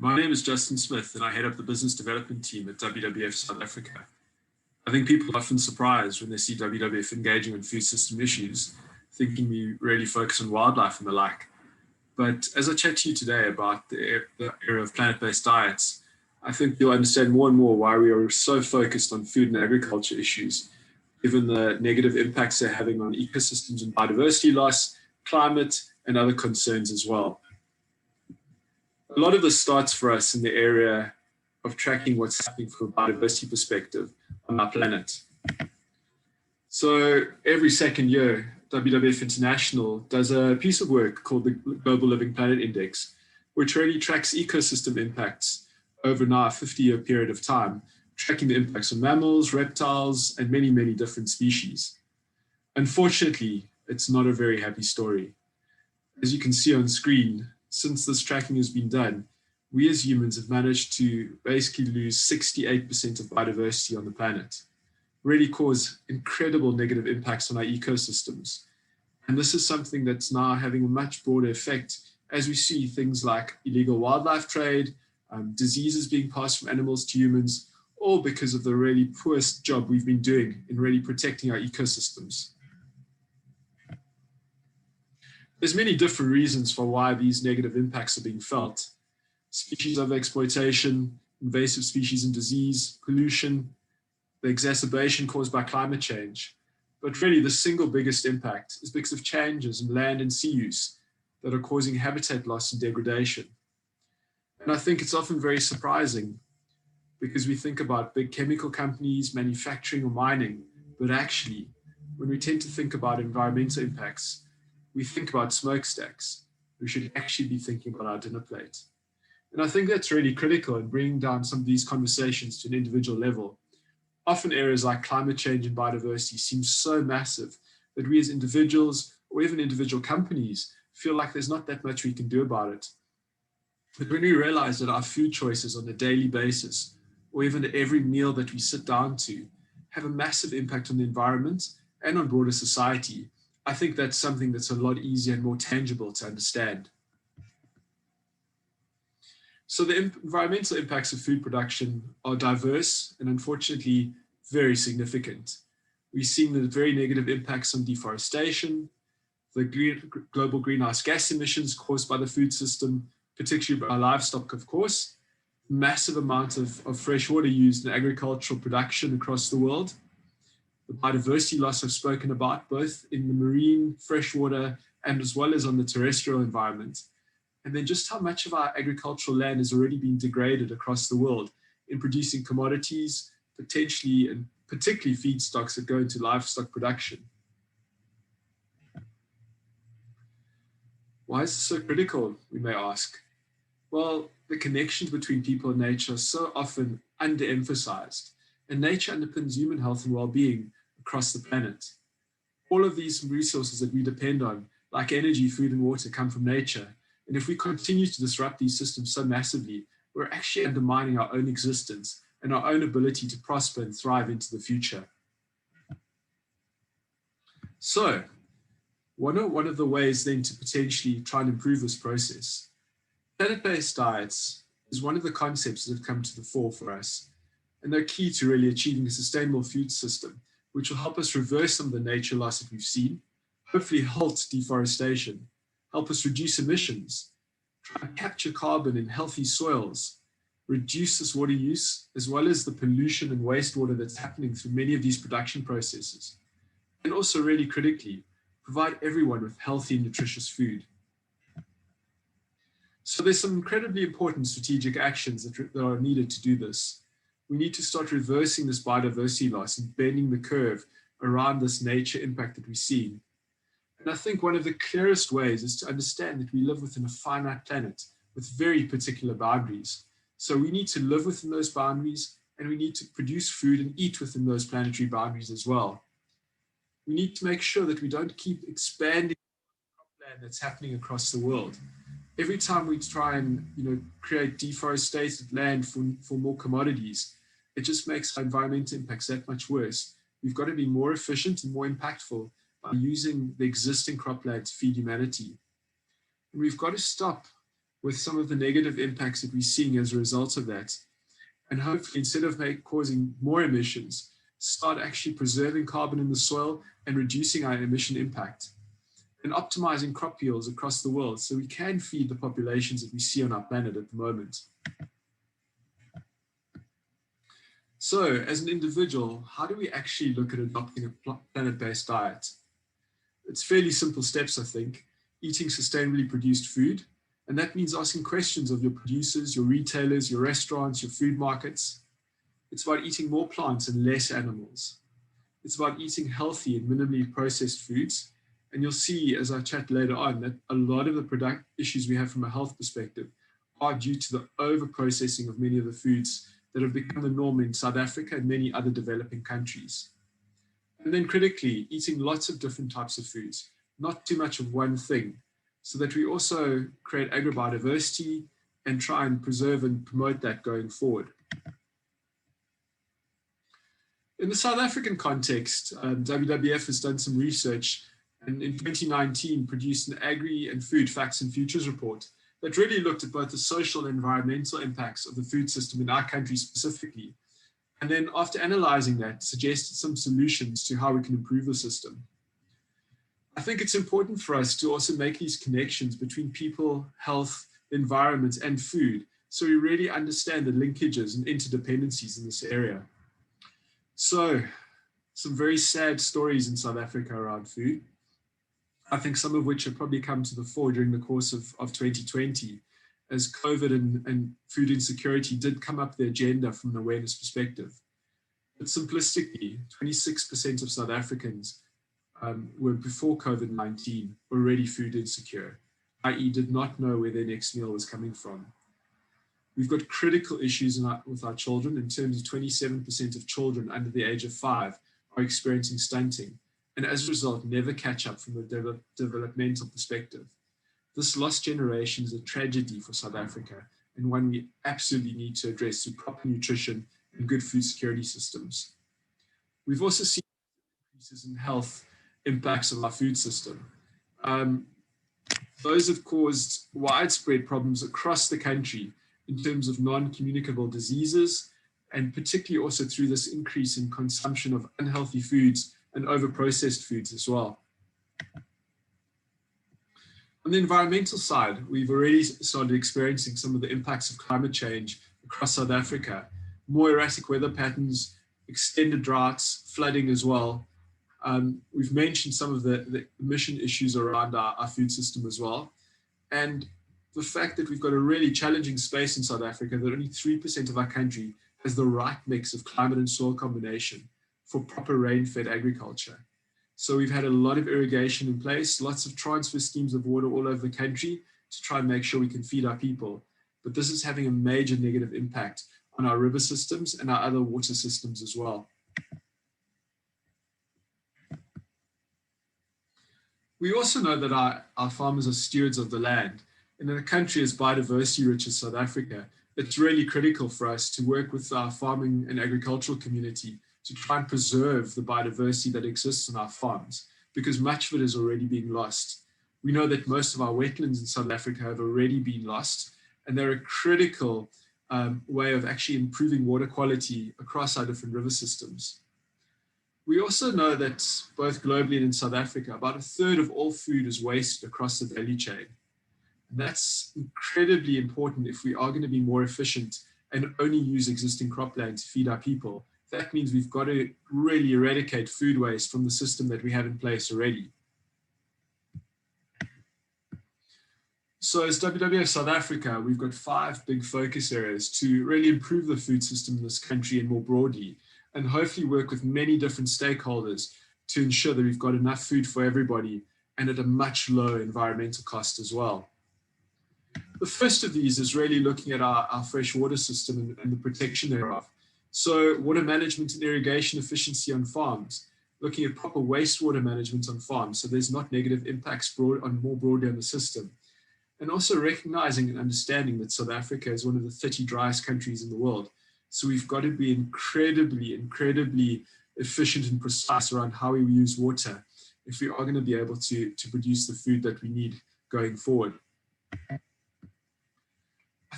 My name is Justin Smith and I head up the business development team at WWF South Africa. I think people are often surprised when they see WWF engaging on food system issues, thinking we really focus on wildlife and the like. But as I chat to you today about the area of plant-based diets, I think you'll understand more and more why we are so focused on food and agriculture issues, given the negative impacts they're having on ecosystems and biodiversity loss, climate, and other concerns as well. A lot of this starts for us in the area of tracking what's happening from a biodiversity perspective on our planet. So every second year, WWF International does a piece of work called the Global Living Planet Index, which really tracks ecosystem impacts over now a 50-year period of time, tracking the impacts on mammals, reptiles, and many, many different species. Unfortunately, it's not a very happy story. As you can see on screen, since this tracking has been done, we as humans have managed to basically lose 68% of biodiversity on the planet, really cause incredible negative impacts on our ecosystems. And this is something that's now having a much broader effect as we see things like illegal wildlife trade, diseases being passed from animals to humans, all because of the really poor job we've been doing in really protecting our ecosystems. There's many different reasons for why these negative impacts are being felt. Species overexploitation, invasive species and disease, pollution, the exacerbation caused by climate change. But really the single biggest impact is because of changes in land and sea use that are causing habitat loss and degradation. And I think it's often very surprising because we think about big chemical companies, manufacturing or mining, but actually when we tend to think about environmental impacts, we think about smokestacks. We should actually be thinking about our dinner plate. And I think that's really critical in bringing down some of these conversations to an individual level. Often areas like climate change and biodiversity seem so massive that we as individuals or even individual companies feel like there's not that much we can do about it. But when we realize that our food choices on a daily basis, or even every meal that we sit down to, have a massive impact on the environment and on broader society, I think that's something that's a lot easier and more tangible to understand. So the environmental impacts of food production are diverse and unfortunately very significant. We're seeing the very negative impacts on deforestation, the global greenhouse gas emissions caused by the food system, particularly by livestock, of course, massive amount of fresh water used in agricultural production across the world, the biodiversity loss I've spoken about, both in the marine, freshwater, and as well as on the terrestrial environment. And then just how much of our agricultural land has already been degraded across the world in producing commodities, potentially and particularly feedstocks that go into livestock production. Why is this so critical, we may ask? Well, the connections between people and nature are so often underemphasized, and nature underpins human health and well-being across the planet. All of these resources that we depend on, like energy, food, and water, come from nature. And if we continue to disrupt these systems so massively, we're actually undermining our own existence and our own ability to prosper and thrive into the future. So, what are one of the ways then to potentially try and improve this process? Planet-based diets is one of the concepts that have come to the fore for us, and they're key to really achieving a sustainable food system, which will help us reverse some of the nature loss that we've seen, hopefully halt deforestation, help us reduce emissions, try and capture carbon in healthy soils, reduce this water use, as well as the pollution and wastewater that's happening through many of these production processes, and also really critically, provide everyone with healthy and nutritious food. So there's some incredibly important strategic actions that are needed to do this. We need to start reversing this biodiversity loss and bending the curve around this nature impact that we're seeing. And I think one of the clearest ways is to understand that we live within a finite planet with very particular boundaries. So we need to live within those boundaries, and we need to produce food and eat within those planetary boundaries as well. We need to make sure that we don't keep expanding the cropland that's happening across the world. Every time we try and create deforested land for more commodities, it just makes our environmental impacts that much worse. We've got to be more efficient and more impactful by using the existing cropland to feed humanity. And we've got to stop with some of the negative impacts that we're seeing as a result of that. And hopefully, instead of causing more emissions, start actually preserving carbon in the soil and reducing our emission impact, and optimizing crop yields across the world so we can feed the populations that we see on our planet at the moment. So, as an individual, how do we actually look at adopting a planet-based diet? It's fairly simple steps, I think. Eating sustainably produced food, and that means asking questions of your producers, your retailers, your restaurants, your food markets. It's about eating more plants and less animals. It's about eating healthy and minimally processed foods. And you'll see as I chat later on that a lot of the issues we have from a health perspective are due to the over-processing of many of the foods that have become the norm in South Africa and many other developing countries. And then critically, eating lots of different types of foods, not too much of one thing, so that we also create agro-biodiversity and try and preserve and promote that going forward. In the South African context, WWF has done some research and in 2019 produced an Agri and Food Facts and Futures report that really looked at both the social and environmental impacts of the food system in our country specifically. And then after analyzing that, suggested some solutions to how we can improve the system. I think it's important for us to also make these connections between people, health, environment, and food, so we really understand the linkages and interdependencies in this area. So, some very sad stories in South Africa around food. I think some of which have probably come to the fore during the course of 2020, as COVID and food insecurity did come up the agenda from an awareness perspective. But simplistically, 26% of South Africans were before COVID-19 already food insecure, i.e. did not know where their next meal was coming from. We've got critical issues with our children in terms of 27% of children under the age of 5 are experiencing stunting, and as a result, never catch up from a developmental perspective. This lost generation is a tragedy for South Africa, and one we absolutely need to address through proper nutrition and good food security systems. We've also seen increases in health impacts of our food system. Those have caused widespread problems across the country in terms of non-communicable diseases, and particularly also through this increase in consumption of unhealthy foods and over-processed foods as well. On the environmental side, we've already started experiencing some of the impacts of climate change across South Africa. More erratic weather patterns, extended droughts, flooding as well. We've mentioned some of the emission issues around our food system as well. And the fact that we've got a really challenging space in South Africa, that only 3% of our country has the right mix of climate and soil combination for proper rain-fed agriculture. So we've had a lot of irrigation in place, lots of transfer schemes of water all over the country to try and make sure we can feed our people. But this is having a major negative impact on our river systems and our other water systems as well. We also know that our farmers are stewards of the land. And in a country as biodiversity rich as South Africa, it's really critical for us to work with our farming and agricultural community to try and preserve the biodiversity that exists on our farms, because much of it is already being lost. We know that most of our wetlands in South Africa have already been lost, and they're a critical way of actually improving water quality across our different river systems. We also know that both globally and in South Africa, about a third of all food is wasted across the value chain. And that's incredibly important if we are going to be more efficient and only use existing cropland to feed our people. That means we've got to really eradicate food waste from the system that we have in place already. So as WWF South Africa, we've got 5 big focus areas to really improve the food system in this country and more broadly, and hopefully work with many different stakeholders to ensure that we've got enough food for everybody and at a much lower environmental cost as well. The first of these is really looking at our fresh water system and the protection thereof. So water management and irrigation efficiency on farms, looking at proper wastewater management on farms so there's not negative impacts more broadly on the system. And also recognizing and understanding that South Africa is one of the 30 driest countries in the world. So we've got to be incredibly efficient and precise around how we use water if we are going to be able to produce the food that we need going forward.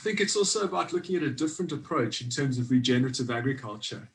think it's also about looking at a different approach in terms of regenerative agriculture.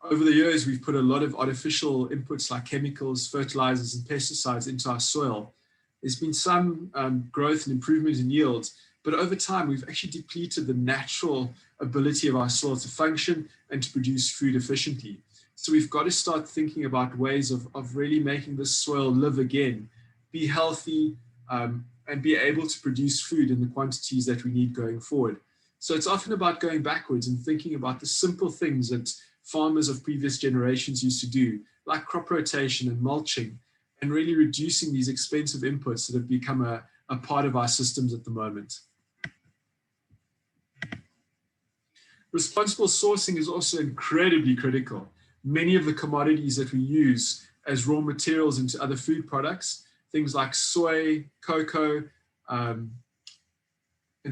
Over the years, we've put a lot of artificial inputs like chemicals, fertilizers, and pesticides into our soil. There's been some growth and improvement in yields, but over time, we've actually depleted the natural ability of our soil to function and to produce food efficiently. So we've got to start thinking about ways of really making this soil live again, be healthy, and be able to produce food in the quantities that we need going forward. So it's often about going backwards and thinking about the simple things that farmers of previous generations used to do, like crop rotation and mulching, and really reducing these expensive inputs that have become a part of our systems at the moment. Responsible sourcing is also incredibly critical. Many of the commodities that we use as raw materials into other food products, things like soy, cocoa, and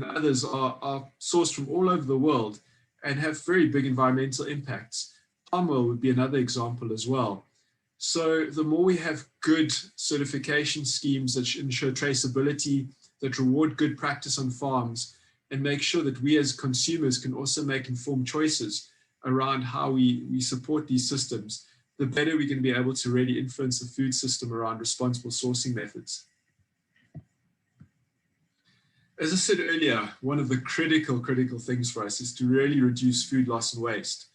others are sourced from all over the world and have very big environmental impacts. Palm oil would be another example as well. So the more we have good certification schemes that ensure traceability, that reward good practice on farms, and make sure that we as consumers can also make informed choices around how we support these systems, the better we can be able to really influence the food system around responsible sourcing methods. As I said earlier, one of the critical things for us is to really reduce food loss and waste.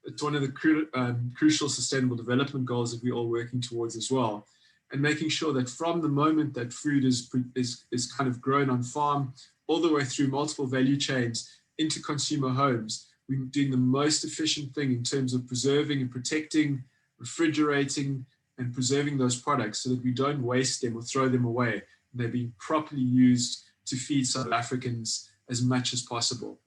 It's one of the crucial sustainable development goals that we're all working towards as well. And making sure that from the moment that food is kind of grown on farm, all the way through multiple value chains into consumer homes, we're doing the most efficient thing in terms of preserving and protecting, refrigerating, and preserving those products so that we don't waste them or throw them away. And they're being properly used to feed South Africans as much as possible.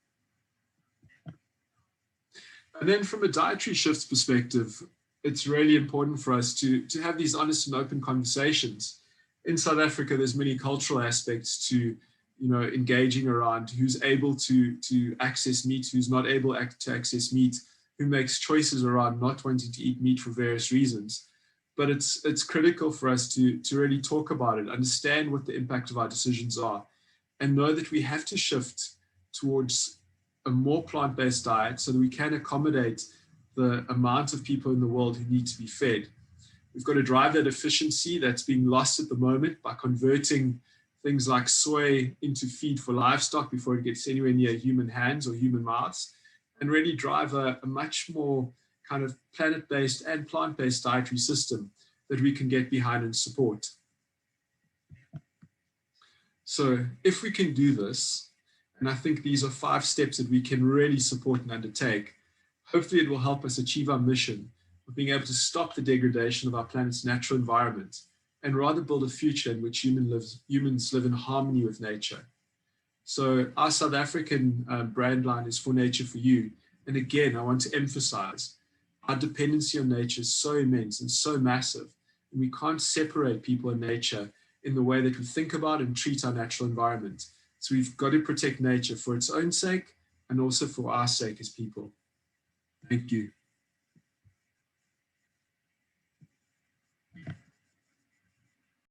And then from a dietary shifts perspective, it's really important for us to have these honest and open conversations. In South Africa, there's many cultural aspects to engaging around who's able to access meat, who's not able to access meat, who makes choices around not wanting to eat meat for various reasons. But it's critical for us to really talk about it, understand what the impact of our decisions are, and know that we have to shift towards a more plant-based diet so that we can accommodate the amount of people in the world who need to be fed. We've got to drive that efficiency that's being lost at the moment by converting things like soy into feed for livestock before it gets anywhere near human hands or human mouths, and really drive a much more kind of planet-based and plant-based dietary system that we can get behind and support. So if we can do this, and I think these are 5 steps that we can really support and undertake, hopefully it will help us achieve our mission of being able to stop the degradation of our planet's natural environment and rather build a future in which humans live in harmony with nature. So our South African brand line is For Nature For You. And again, I want to emphasize our dependency on nature is so immense and so massive, and we can't separate people and nature in the way that we think about and treat our natural environment. So we've got to protect nature for its own sake and also for our sake as people. Thank you.